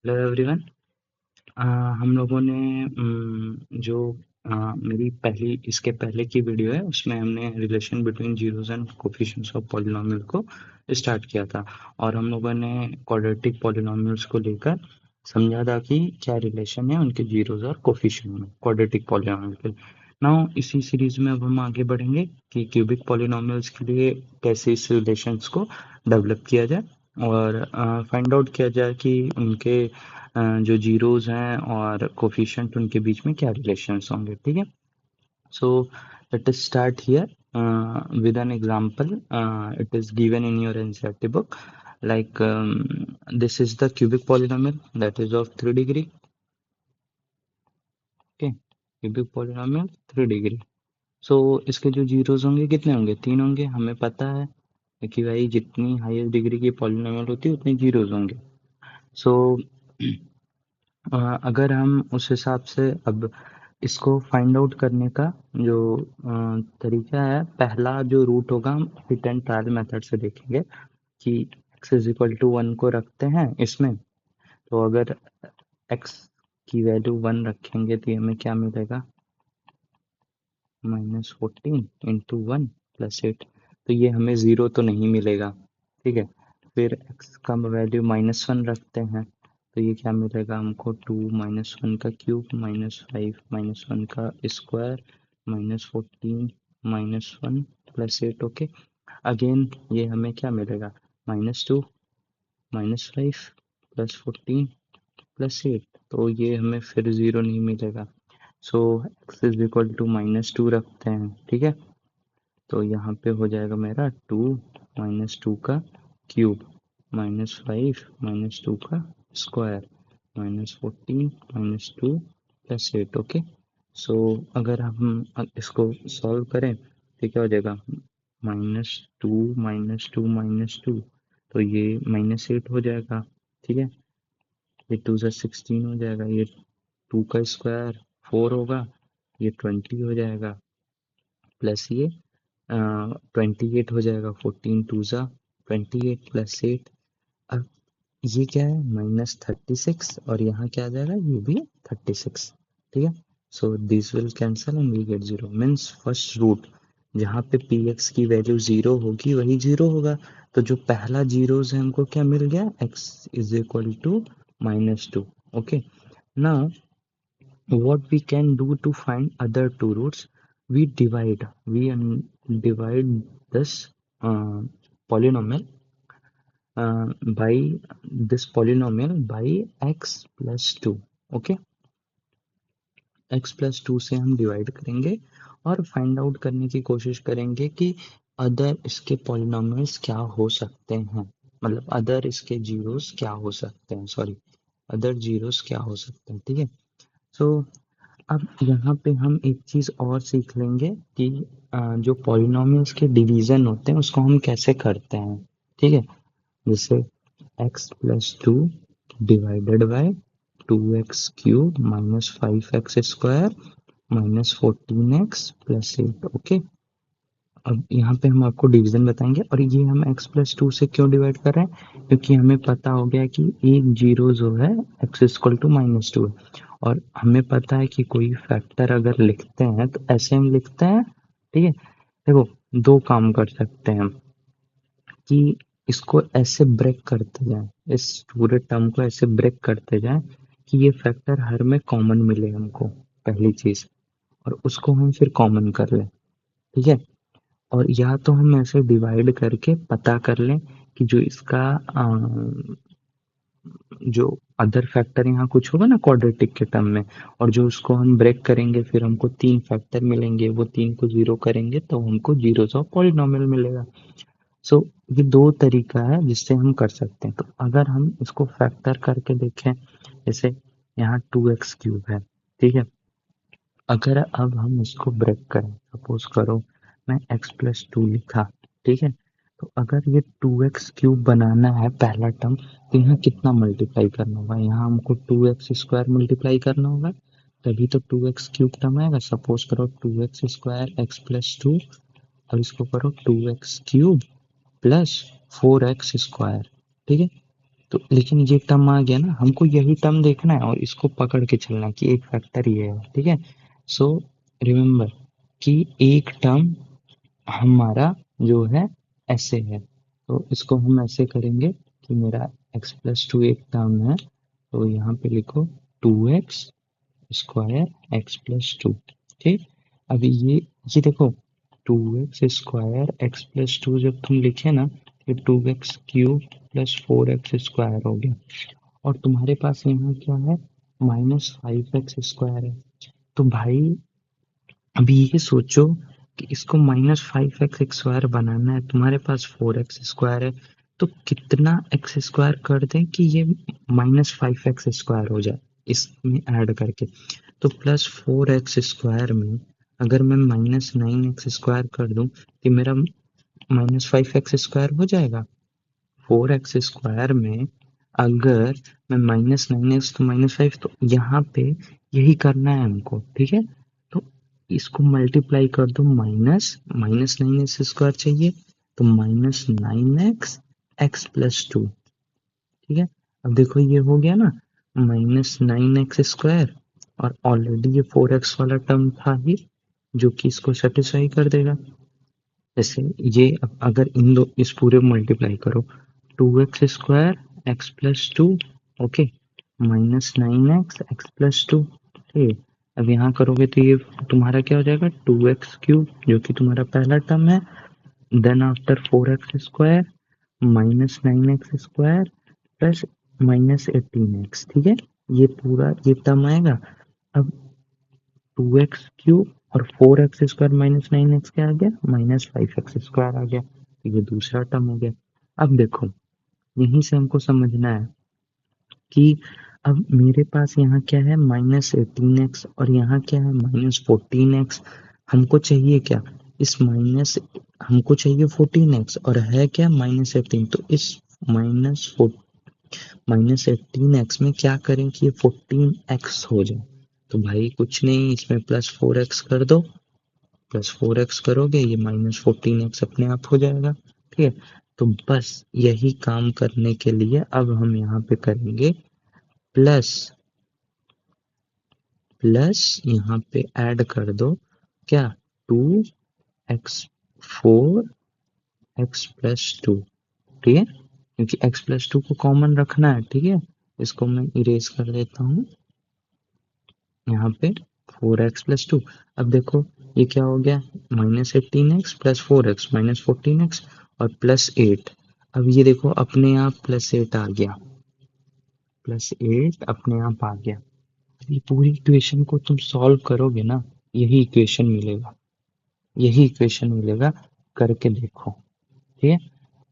Hello everyone. हम लोगों ने जो मेरी पहली इसके पहले की वीडियो है उसमें हमने relation between zeros and coefficients of polynomial को स्टार्ट किया था और हम लोगों ने क्वाड्रेटिक पॉलिनोमियल्स को लेकर समझा था कि क्या रिलेशन है उनके जीरोस और कोफिशिएंट में क्वाड्रेटिक पॉलिनोमियल के। नाउ इसी सीरीज में अब हम आगे बढ़ेंगे कि क्यूबिक पॉलिनोमियल्स के लिए कैसे इस रिलेशंस को डेवलप किया जाए और फाइंड आउट किया जाए कि उनके जो जीरोस हैं और कोफिशिएंट उनके बीच में क्या रिलेशंस होंगे। ठीक है, so let us start here with an example. It is given in your NCERT book, like this is the cubic polynomial that is of 3 degree. Okay, cubic polynomial 3 degree. So इसके जो zeros होंगे कितने होंगे, 3 होंगे। हमें पता है कि भाई जितनी हाईएस्ट डिग्री की पॉलिनोमियल होती है उतने जीरोस होंगे। सो अगर हम उस हिसाब से अब इसको फाइंड आउट करने का जो तरीका है, पहला जो रूट होगा हम हिट एंड ट्रायल मेथड से देखेंगे कि x इज इक्वल टू 1 को रखते हैं इसमें। तो अगर x की वैल्यू 1 रखेंगे तो हमें क्या मिलेगा, -14 इंटू 1 प्लस 8। तो ये हमें ज़ीरो तो नहीं मिलेगा। ठीक है, फिर x का वैल्यू -1 रखते हैं तो ये क्या मिलेगा हमको, 2 -1 का क्यूब -5 -1 का स्क्वायर -14 -1 प्लस 8। ओके, अगेन ये हमें क्या मिलेगा, -2 -5 प्लस 14 प्लस 8। तो ये हमें फिर ज़ीरो नहीं मिलेगा। सो x इज इक्वल टू -2 रखते हैं। ठीक है, तो यहाँ पे हो जाएगा मेरा 2 -2 का क्यूब -5 -2 का स्क्वायर -14 -2 प्लस 8। ओके, सो अगर हम इसको सॉल्व करें तो क्या हो जाएगा, -2 तो ये -8 हो जाएगा। ठीक है, ये 2 से 16 हो जाएगा, ये 2 का स्क्वायर 4 होगा, ये 20 हो जाएगा, प्लस ये 28 हो जाएगा, 14 टू ज़ा 28 प्लस 8। अब ये क्या है, -36, और यहाँ क्या आ जाएगा, ये भी 36। ठीक है, so this will cancel and we get zero. Means first root जहाँ पे पी एक्स की वैल्यू जीरो होगी वही जीरो होगा। तो जो पहला जीरोस है हमको क्या मिल गया, x is equal to -2। Okay, now what we can do to find other two roots, we divide this uh, polynomial by this polynomial by x plus 2। Okay, x plus 2 से हम डिवाइड करेंगे और find out करने की कोशिश करेंगे कि other इसके पॉलिनोमियल्स क्या हो सकते हैं, मतलब अदर इसके जीरोस क्या हो सकते हैं, सॉरी अदर जीरोस क्या हो सकते हैं। ठीक है, सो अब यहाँ पे हम एक चीज़ और सीख लेंगे कि जो पॉलिनोमियल्स के डिवीजन होते हैं उसको हम कैसे करते हैं। ठीक है, जैसे x plus 2 divided by 2x³ -5x² -14x plus 8। Okay, अब यहाँ पे हम आपको डिवीजन बताएंगे और ये हम x प्लस 2 से क्यों डिवाइड कर रहे हैं, क्योंकि हमें पता हो गया कि एक जीरो जो है x इक्वल टू -2 है, और हमें पता है कि कोई फैक्टर अगर लिखते हैं तो ऐसे हम लिखते हैं। ठीक है, देखो दो काम कर सकते हैं हम कि इसको ऐसे ब्रेक करते जाएं, इस पूरे टर्म को ऐसे ब्रेक करते जाएं कि ये फैक्टर हर में कॉमन मिले हमको, पहली चीज, और उसको हम फिर कॉमन कर लें। ठीक है, और या तो हम ऐसे डिवाइड करके पता कर लें कि जो इसका जो अदर फैक्टर यहाँ कुछ होगा ना क्वाड्रेटिक के टर्म में, और जो उसको हम ब्रेक करेंगे फिर हमको तीन फैक्टर मिलेंगे, वो तीन को जीरो करेंगे तो हमको जीरो ऑफ पॉलिनोमियल मिलेगा। सो ये दो तरीका है जिससे हम कर सकते हैं। तो अगर हम इसको फैक्टर करके देखें, जैसे यहाँ 2x³ है। ठीक है, अगर अब हम इसको ब्रेक करें, सपोज करो मैं x प्लस 2 लिखा। ठीक है, तो अगर ये 2x³ बनाना है पहला टर्म तो यहाँ कितना मल्टीप्लाई करना होगा, यहाँ हमको 2x² मल्टीप्लाई करना होगा, तभी तो 2x³ टर्म आएगा। सपोज करो 2x² x प्लस 2, और इसको करो 2x³ प्लस 4x²। ठीक है, तो लेकिन ये टर्म आ गया ना, हमको यही टर्म देखना है और इसको पकड़ के चलना है कि एक फैक्टर ये है, ठीक है। सो रिमेम्बर कि एक टर्म हमारा जो है ऐसे है, तो इसको हम ऐसे करेंगे कि मेरा x प्लस टू एक टर्म है, तो यहाँ पे लिखो 2x square x plus two, ठीक। अभी ये देखो 2x square x plus two जब तुम लिखे ना, ये 2x cube plus 4x square हो गया, और तुम्हारे पास यहाँ क्या है, -5x स्क्वायर है। तो भाई अभी ये सोचो कि इसको -5x स्क्वायर बनाना है, तुम्हारे पास 4x स्क्वायर है, तो कितना एक्स स्क्वायर कर दें कि ये -5x स्क्वायर हो जाए इसमें ऐड करके। तो +4x स्क्वायर में अगर मैं -9x स्क्वायर कर दूं तो मेरा -5x स्क्वायर हो जाएगा। 4x स्क्वायर में अगर मैं -9x तो -5, तो यहाँ पे यही करना है हमको, ठीक है। तो इसको मल्टीप्लाई कर दो, -9x स्क्वायर चाहिए, तो -9x एक्स प्लस टू, ठीक है। अब देखो ये हो गया ना -9x स्क्वायर, और ऑलरेडी ये 4x वाला टर्म था ही जो कि इसको सेटिस्फाई कर देगा। जैसे ये अगर इन दो इस पूरे को मल्टीप्लाई करो, 2x square x plus two, okay, -9x x plus two, ठीक। अब यहाँ करोगे तो ये तुम्हारा क्या हो जाएगा, 2x क्यूब जो कि तुम्हारा पहला टर्म है, then after 4x square -9x square plus -18x, ठीक है। ये पूरा ये टर्म आएगा। अब 2x क्यूब और 4x स्क्वायर -9x क्या आ गया, -5x स्क्वायर आ गया, तो ये दूसरा टर्म हो गया। अब देखो यहीं से हमको समझना है कि अब मेरे पास यहाँ क्या है, -18x, और यहाँ क्या है, -14x। हमको चाहिए क्या, इस माइनस हमको चाहिए 14x, और है क्या, -18, तो इस -18x में क्या करें कि ये 14x हो जाए। तो भाई कुछ नहीं, इसमें +4x कर दो, +4x करोगे ये -14x अपने आप हो जाएगा, ठीक है। तो बस यही काम करने के लिए अब हम यहाँ पे करेंगे प्लस, यहाँ पे ऐड कर दो क्या, 2x 4 x प्लस टू, ठीक है, क्योंकि x प्लस टू को कॉमन रखना है, ठीक है। इसको मैं इरेज कर देता हूँ यहाँ पे, 4x प्लस टू। अब देखो ये क्या हो गया, -18x प्लस 4x -14x और +8। अब ये देखो अपने आप +8 आ गया, +8 अपने आप आ गया। ये पूरी इक्वेशन को तुम सॉल्व करोगे ना, यही इक्वेशन मिलेगा, यही इक्वेशन मिलेगा, करके देखो, ठीक है।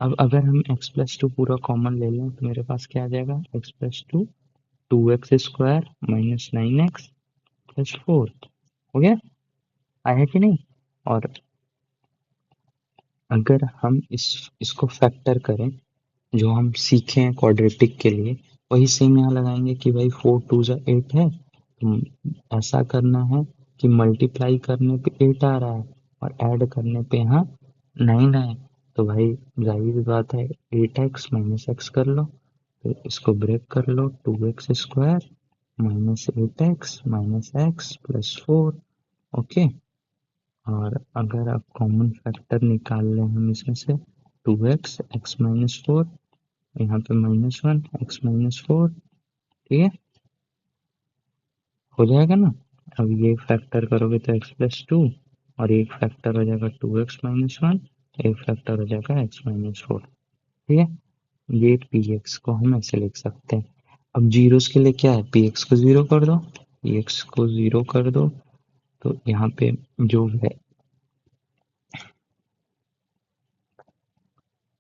अब अगर हम x प्लस टू पूरा कॉमन ले लें तो मेरे पास क्या आ जाएगा, x plus two 2x square -9x plus 4, हो गया, आया कि नहीं। और अगर हम इसको फैक्टर करें, जो हम सीखे हैं क्वाड्रेटिक के लिए, वही सेम यहाँ लगाएंगे कि भाई 4 2 जा 8 है, तो ऐसा करना है कि मल्टीप्लाई करने पे 8 आ रहा है और ऐड करने पे यहाँ 9 आए, तो भाई जाहिर बात है 8x माइनस एक्स कर लो, तो इसको ब्रेक कर लो, 2x square -8x minus x plus 4, okay. और अगर आप कॉमन फैक्टर निकाल लें हम इसमें से, 2x x माइनस 4, यहाँ पे -1 x माइनस 4, ठीक है, हो जाएगा ना। अब ये फैक्टर करोगे तो x प्लस टू, और एक फैक्टर हो जाएगा 2x-1, एक फैक्टर हो जाएगा x माइनस 4, ठीक है। ये px को हम ऐसे लिख सकते हैं। अब जीरोस के लिए क्या है, px को 0 कर दो, px को 0 कर दो, तो यहाँ पे जो है,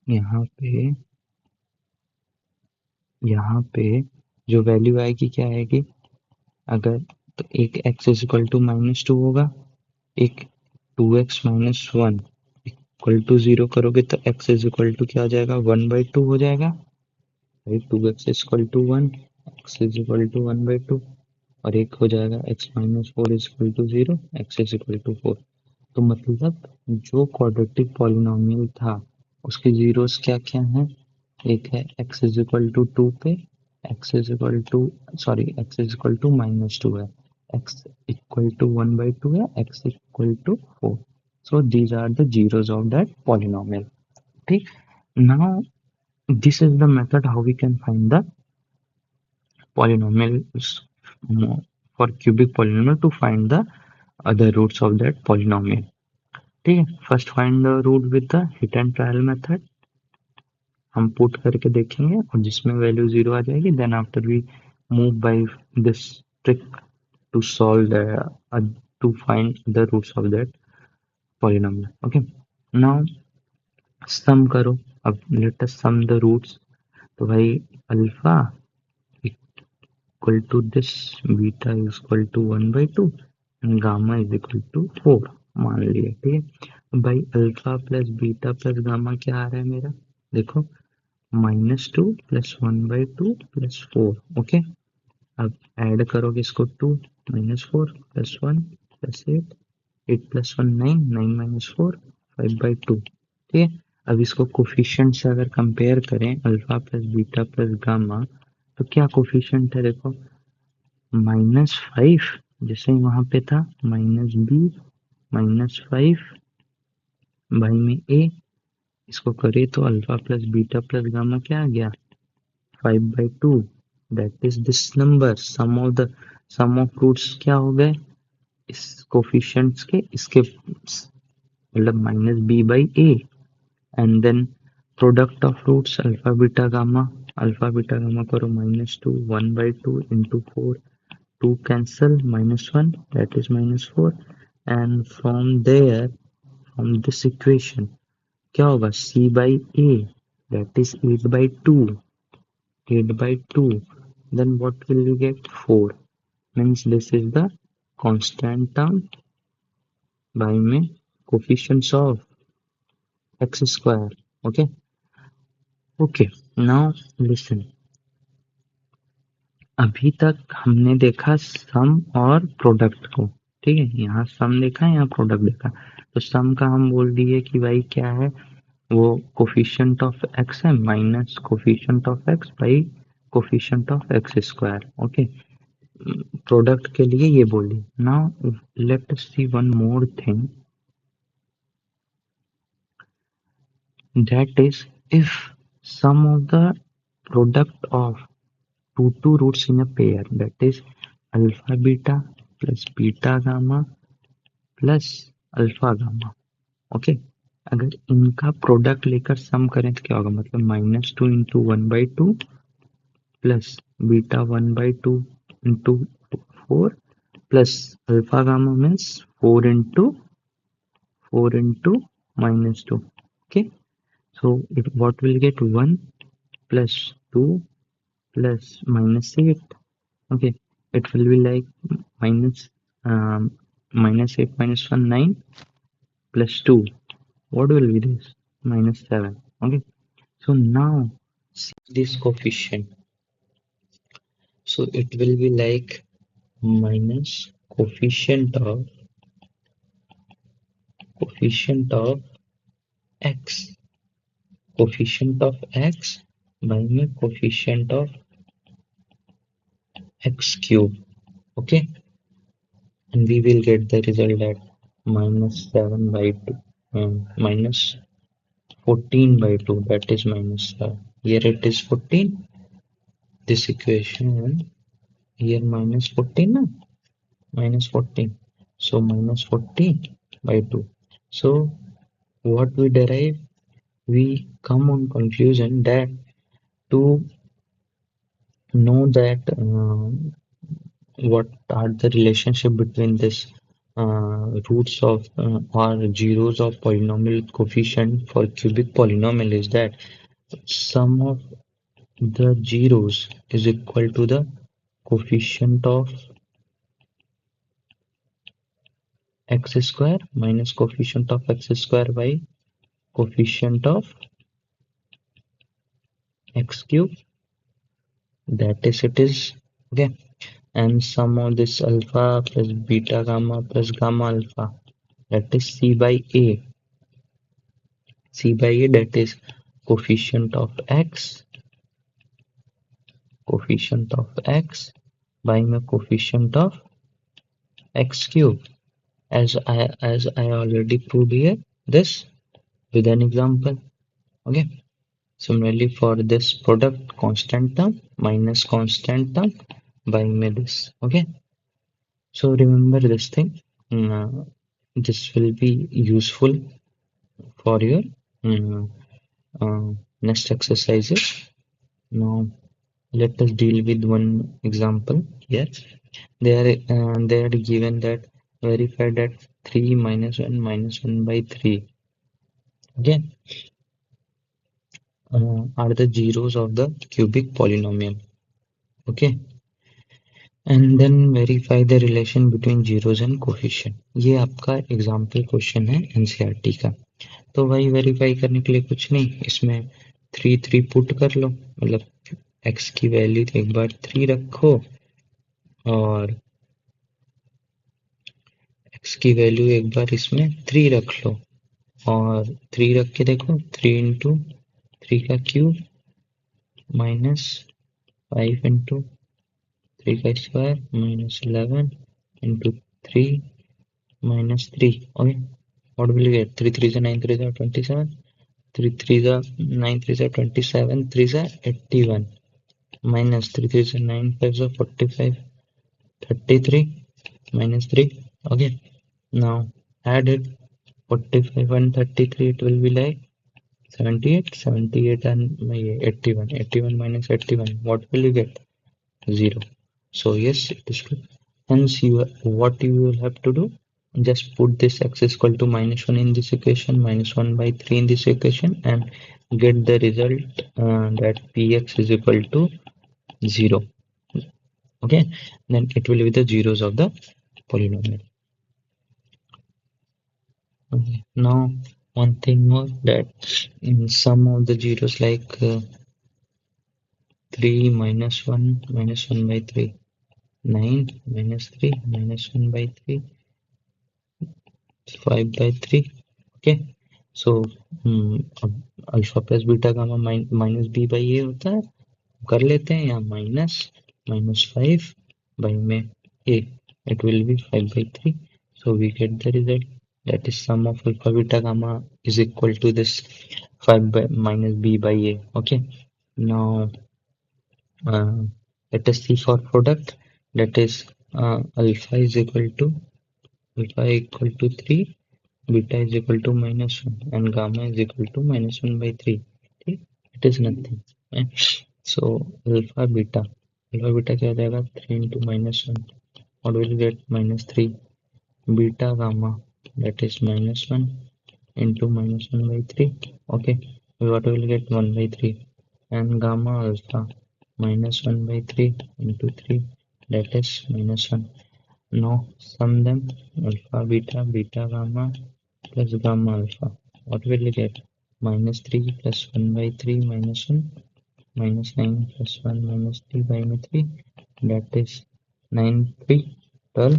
यहाँ पे यहाँ पे जो वैल्यू आएगी क्या आएगी, अगर तो एक x इक्वल टू -2 होगा, एक 2x माइनस 1 इक्वल टू 0 करोगे तो x इज इक्वल टू क्या हो जाएगा, 1/2 हो जाएगा, भाई 2x equal to 1, x is equal to 1/2, और एक हो जाएगा x minus 4 is equal to 0, x is equal to 4। तो मतलब जो क्वाड्रेटिक पॉलिनोमियल था उसके जीरोस क्या क्या हैं, एक है x इज इक्वल टू 2 पे, x इज इक्वल टू -2 है, x इक्वल टू 1/2 है, x equal to 4. So these are the zeros of that polynomial. ठीक. Now this is the method how we can find the polynomials, for cubic polynomial, to find the other roots of that polynomial. ठीक है. First find the root with the hit and trial method. हम put करके देखेंगे और जिसमें value 0 आ जाएगी, then after we move by this trick to solve the to find the roots of that polynomial. Okay, now sum करो. अब let us sum the roots. तो भाई alpha equal to this, beta is equal to 1/2 and gamma is equal to 4 मान लिया. ठीक है. भाई alpha plus beta plus gamma क्या आ रहा है मेरा, देखो, -2 प्लस 1/2 प्लस 4. ओके. अब ऐड करोगे इसको, 2 -4 प्लस 1 प्लस 8, 8 प्लस 1 9, 9 माइनस 4 5/2. ठीक है. अब इसको कोफिशिएंट से अगर कंपेयर करें, alpha plus beta plus gamma, तो क्या कोफिशिएंट है, देखो, -5 जैसे ही वहां पे था, -b -5 भाई में a, इसको करे तो alpha plus beta plus gamma क्या आ गया, 5/2. That is this number. Sum of roots क्या हो गए इस कोफिशिएंट्स के, इसके मतलब -b/a. And then product of roots alpha beta gamma करो, -2 1/2 into 4, 2 cancel, -1 that is -4. and from this equation क्या होगा, c/a, that is 8/2. 8/2. Then what will we get, 4. Means this is the constant term by में coefficients of x square. Okay. Okay, now listen. अभी तक हमने देखा सम और product को. ठीक है, यहाँ सम देखा, यहाँ प्रोडक्ट देखा. तो सम का हम बोल दिए कि भाई क्या है, वो कोफिशिएंट ऑफ एक्स है minus coefficient of x by coefficient of x square. Okay. Product के लिए ये बोली. Now let us see one more thing, that is if sum of the product of two roots in a pair, that is alpha beta plus beta gamma plus alpha gamma. Okay. अगर इनका product लेकर सम करें तो क्या होगा, मतलब -2 into 1/2 plus beta 1/2 into 4 plus alpha gamma means 4 into -2. Okay. So what will get, 1 plus 2 plus -8. Okay, it will be like minus -8 minus 1 9 plus 2. What will be this, -7. Okay, so now see this coefficient. So it will be like minus coefficient of x, by my coefficient of x cube. Okay, and we will get the result at -7/2 and -14/2, that is -7. Here it is 14, this equation here -14 na, -14, so -14/2. So what we derive, we come on conclusion that to know that what are the relationship between this roots of or zeros of polynomial coefficient for cubic polynomial is that sum of the zeros is equal to the coefficient of x square minus coefficient of x square by coefficient of x cube, that is it is. Okay, and sum of this alpha plus beta gamma plus gamma alpha, that is c by a, that is coefficient of x by my coefficient of x cube, as I already proved here this with an example. Okay. Similarly, for this product constant term minus constant term by me this. Okay. So remember this thing. This will be useful for your mm, next exercises. Now let us deal with one example here. They are given that verify that 3 minus 1 minus 1 by 3 again are the zeros of the cubic polynomial. Okay, and then verify the relation between zeros and coefficient. ये आपका example question है NCERT का। तो वही verify करने के लिए कुछ नहीं, इसमें 3 पुट कर लो, मतलब x की वैल्यू एक बार 3 रखो और x की वैल्यू एक बार इसमें 3 रख लो और 3 रख के देखो 3 इंटू 3 का क्यूब माइनस 5 इंटू 3 का square minus 11 into 3 minus 3. Okay, what will you get? 3 3 is 9 3 is 27, 3 3 is 9 3 is 27, 3 is 81, minus 3 3 is 9 5 is 45, 33 minus 3. Okay, now add it, 45 and 33, it will be like 78, 78 and 81, 81 minus 81, what will you get? 0. So yes, it is true. Hence, what you will have to do, just put this x is equal to -1 in this equation, -1 by 3 in this equation, and get the result that px is equal to 0. Okay, then it will be the zeros of the polynomial. Okay. Now, one thing more, that in some of the zeros like 3 minus 1 by 3, 9 minus 3 minus 1 by 3, 5 by 3. Okay, so alpha plus beta gamma minus B by A होता है, कर लेते हैं यहाँ -5 by में a, it will be 5 by 3. So we get the result, that is sum of alpha beta gamma is equal to this 5 by minus b by a. Okay, now let us see for product, that is alpha is equal to 3, beta is equal to -1 and gamma is equal to -1 by 3. Okay? It is nothing. So alpha beta क्या हो जाएगा, 3 into -1, what will you get, -3, beta gamma, that is -1 into -1 by 3. Okay, what will you get, 1 by 3, and gamma alpha -1 by 3 into 3, that is -1. Now sum them, alpha beta, beta gamma plus gamma alpha. What will you get? -3 plus 1 by 3 -1, -9 plus 1 -3 by 3. That is 9 3 12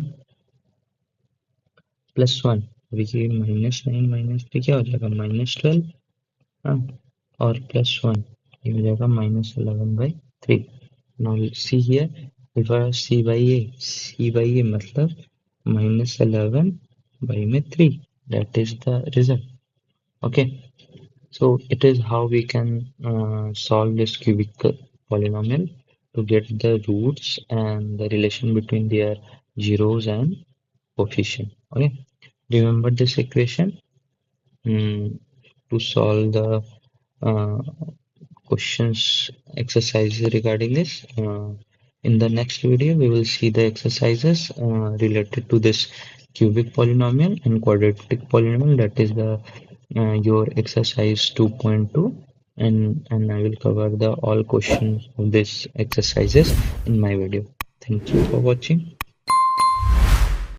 plus 1, which is -9 -3 क्या हो जाएगा, -12, हाँ, और plus 1 ये हो जाएगा -11 by 3. Now see here, if I c by a मतलब -11 by 3, that is the result. Okay, so it is how we can solve this cubic polynomial to get the roots and the relation between their zeros and coefficient. Okay, remember this equation to solve the uh, questions exercises regarding this. In the next video, we will see the exercises related to this cubic polynomial and quadratic polynomial, that is the your exercise 2.2, and I will cover the all questions of this exercises in my video. Thank you for watching.